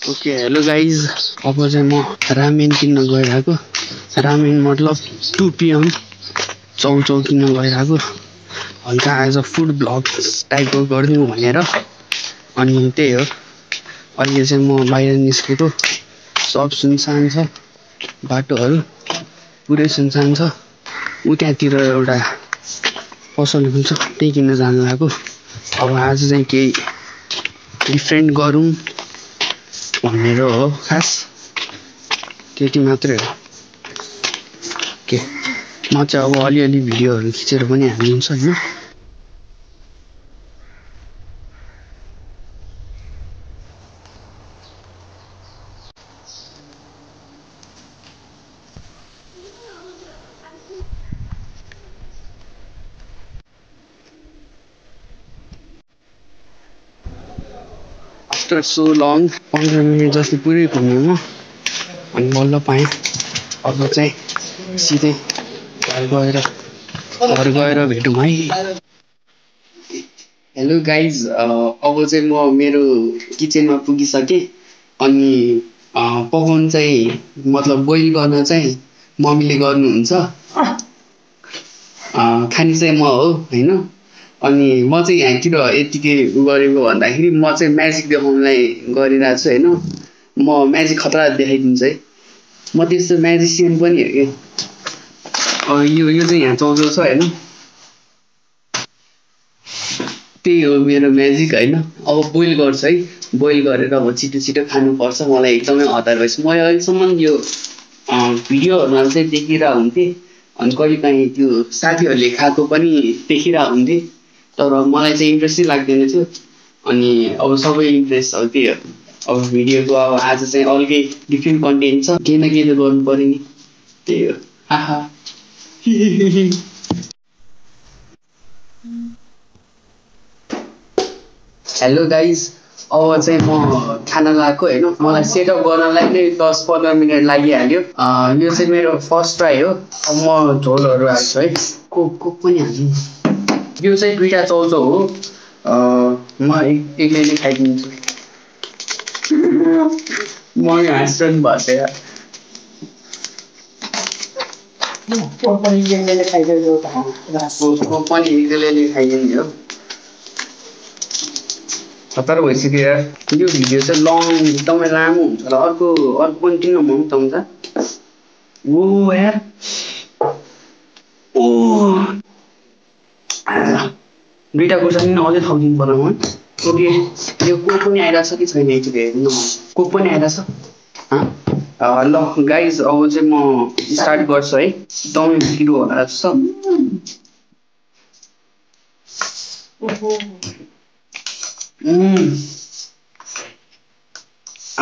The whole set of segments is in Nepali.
ओके हेलो गाइज अब चाहिँ म रामेन किन्न गइरहेको रामेन मतलब 2 PM चाउचाउ किन्न गइरहेको हल्का एज अ फुड ब्लग टाइपको गरिदिउँ भनेर अनि त्यही हो अहिले चाहिँ म बाहिर निस्केको सब सुनसान छ बाटोहरू पुरै सुनसान छ उ त्यहाँतिर एउटा पसल हुन्छ त्यही किन्न जानु लागेको अब आज चाहिँ केही डिफ्रेन्ट गरौँ भनेर हो खास त्यति मात्रै हो के म चाहिँ अब अलिअलि भिडियोहरू खिचेर पनि हालिदिन्छु हैन आफ्टर सो लङ 15 मिनट जति पुरै घुमेँ म अनि बल्ल पाएँ अब चाहिँ सिधै घर गएर भेटौँ है हेलो गाइज अब चाहिँ म मेरो किचनमा पुगिसकेँ अनि पकाउनु चाहिँ मतलब बोइल गर्न चाहिँ मम्मीले गर्नुहुन्छ खाने चाहिँ म हो होइन अनि म चाहिँ यहाँतिर यतिकै गरेको भन्दाखेरि म चाहिँ म्याजिक देखाउनलाई गरिरहेको छु होइन म म्याजिक खतरा देखाइदिन्छु है म त्यस्तो म्याजिसियन पनि हो कि यो चाहिँ यहाँ चाउचाउ छ होइन त्यही हो मेरो म्याजिक होइन अब बोइल गर्छु है बोइल गरेर अब छिटो छिटो खानुपर्छ मलाई एकदमै हतार भएछ म अहिलेसम्म यो भिडियोहरूमा चाहिँ देखिरहेको हुन्थेँ अनि कहिलेकाहीँ त्यो साथीहरूले खाएको पनि देखिरहेको हुन्थेँ तर मलाई चाहिँ इन्ट्रेस्टै लाग्दैन थियो अनि अब सबै इन्ट्रेस्ट हो त्यही हो अब भिडियोको अब आज चाहिँ अर्कै डिफ्रेन्ट कन्टेन्ट छ केही न केही त गर्नु पऱ्यो नि त्यही हो आहा हेलो गाइज अब चाहिँ म खाना लगाएको होइन मलाई सेटअप गर्नलाई नै 10-15 मिनट लागिहाल्यो यो चाहिँ मेरो फर्स्ट ट्राई हो अब म झोलहरू हाल्छु है कोक पनि हाल्छु यो चाहिँ 2टा चाउचाउ हो म एक्लै नै खाइदिन्छु म हाँस्नु भएको यार कोक पनि एक्लैले खाइदिने हो खतर भइसक्यो यार यो भिडियो चाहिँ लङ एकदमै लामो हुन्छ होला अर्को कन्टिन्यू हुनु त हुन्छ ओ यार ओ 2टा खुर्सानी अझै थपिदिनु पर्यो म ओके यो कोक पनि आइरहेछ कि छैन एकचोटि हेर्नु कोक पनि आइरहेछ ल गाइज अब चाहिँ म स्टार्ट गर्छु है एकदमै भिडियो होला जस्तो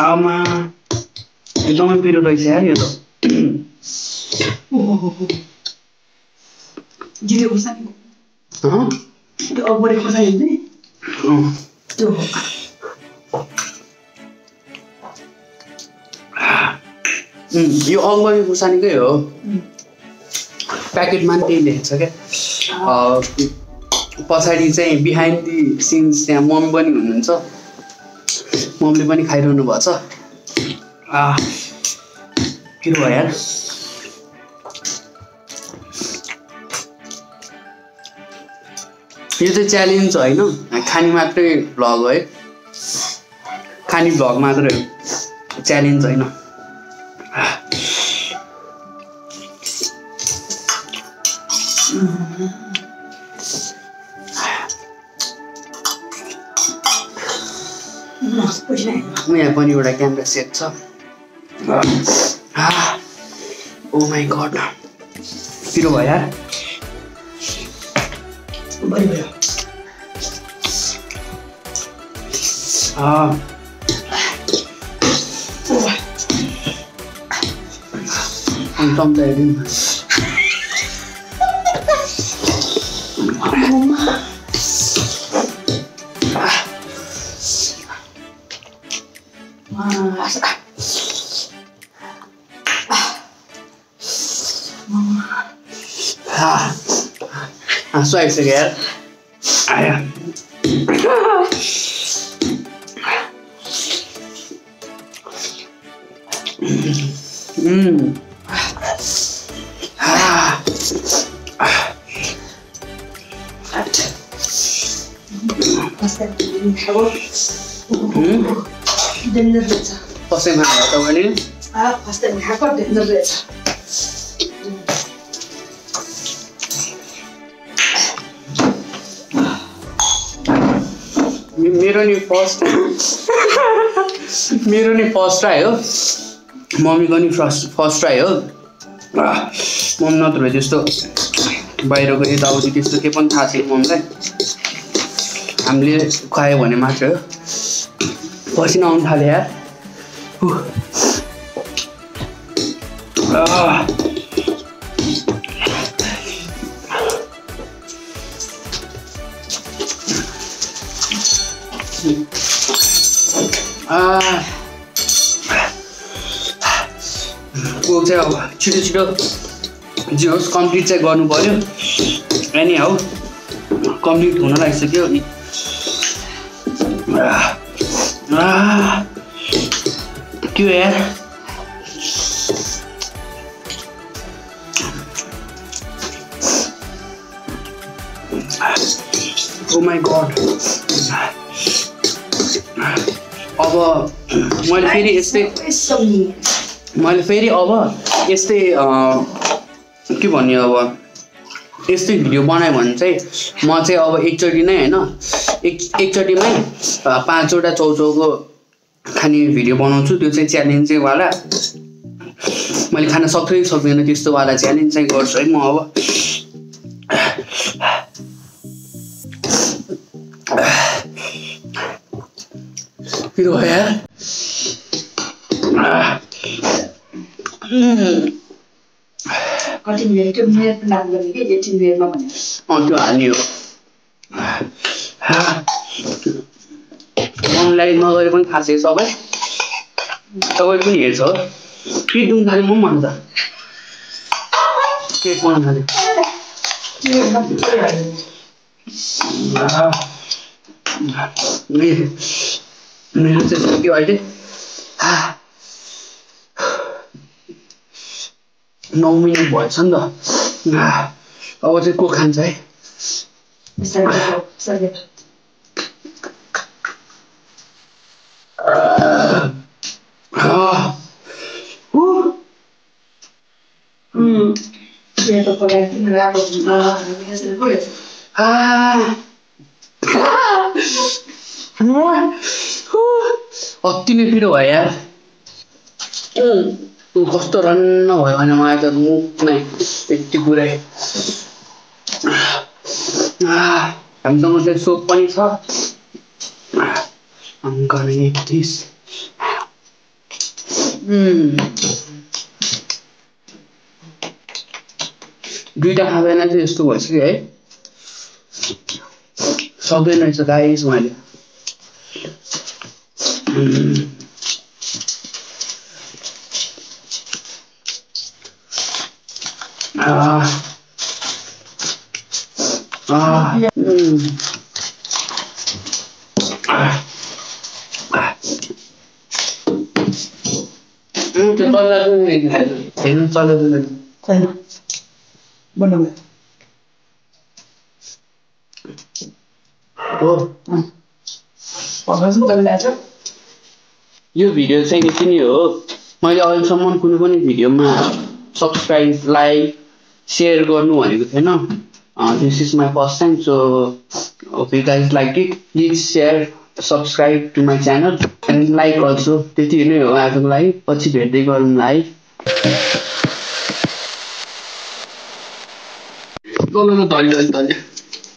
आमा एकदमै पिरो रहेछ यार यो त जिरो खुर्सानी त्यो अगाडि खुर्सानी त्यो यो अगाडि खुर्सानीकै हो प्याकेटमा पनि त्यही लेख्छ क्या पछाडि चाहिँ बिहाइन्ड दि सिन्स त्यहाँ मम्मी पनि हुनुहुन्छ मम्मीले पनि खाइरहनु भएको छ के भयो यार यो चाहिँ च्यालेन्ज होइन खाने मात्रै भ्लग हो है खाने भ्लग मात्रै हो च्यालेन्ज होइन यहाँ पनि एउटा क्यामेरा सेट छ ओ माई गड पिरो भयो यार भयो चम्चा हेरिदिनु हाँसु आइसक्यो यार आया फर्स्ट टाइम खानु तपाईँले फर्स्ट टाइम खाएको डेन्जर रहेछ मेरो नि फर्स्ट ट्राई हो मम्मीको नि फर्स्ट ट्राई हो मम्मी नत्र त्यस्तो बाहिरको यताउति त्यस्तो केही पनि थाहा छैन मम्मीलाई हामीले खुवायो भने मात्र हो पसिना आउनु थाल्यो यार कोक चाहिँ अब छिटो छिटो जे होस् कम्प्लिट चाहिँ गर्नु पर्यो एनी हाउ कम्प्लिट हुन लागिसक्यो अनि के यार ओ माई गॉड अब मैले फेरि अब यस्तै के भन्ने अब यस्तै भिडियो बनायो भने चाहिँ म चाहिँ अब एकचोटि नै होइन एकचोटिमै 5 वटा चौचौको खाने भिडियो बनाउँछु त्यो चाहिँ च्यालेन्जै वाला मैले खान सक्छु कि सक्दैन त्यस्तो वाला च्यालेन्ज चाहिँ गर्छु है म अब फिर भयो यार कति मिनट त्यो मिनट लाग्यो कि 18 मिनटमा भने त्यो हाल्ने हो अनलाइन नगरे पनि थाहा छ सबै तपाईँ पनि हेर्छ हो के दुख्नु थाल्यो म पनि भन्नु त के पढ्नु थाल्यो मेरो चाहिँ सक्यो अहिले 9 मिनट भएछ नि त अब चाहिँ को खान्छ है अति नै पिरो भयो यार कस्तो रन्न भयो भने मलाई त मुख नै यति पुरै हामीसँग चाहिँ सोप पनि छ I'm gonna eat this दुईटा खाँदैन चाहिँ यस्तो भइसक्यो है सक्दैन रहेछ गाइस मैले यो भिडियो चाहिँ यति नै हो मैले अहिलेसम्म कुनै पनि भिडियोमा सब्सक्राइब लाइक सेयर गर्नु भनेको थिएन this is my first time so if you guys like it please share subscribe to my channel and like also त्यति नै हो आजको लागि पछि भेट्दै गरौँला है तल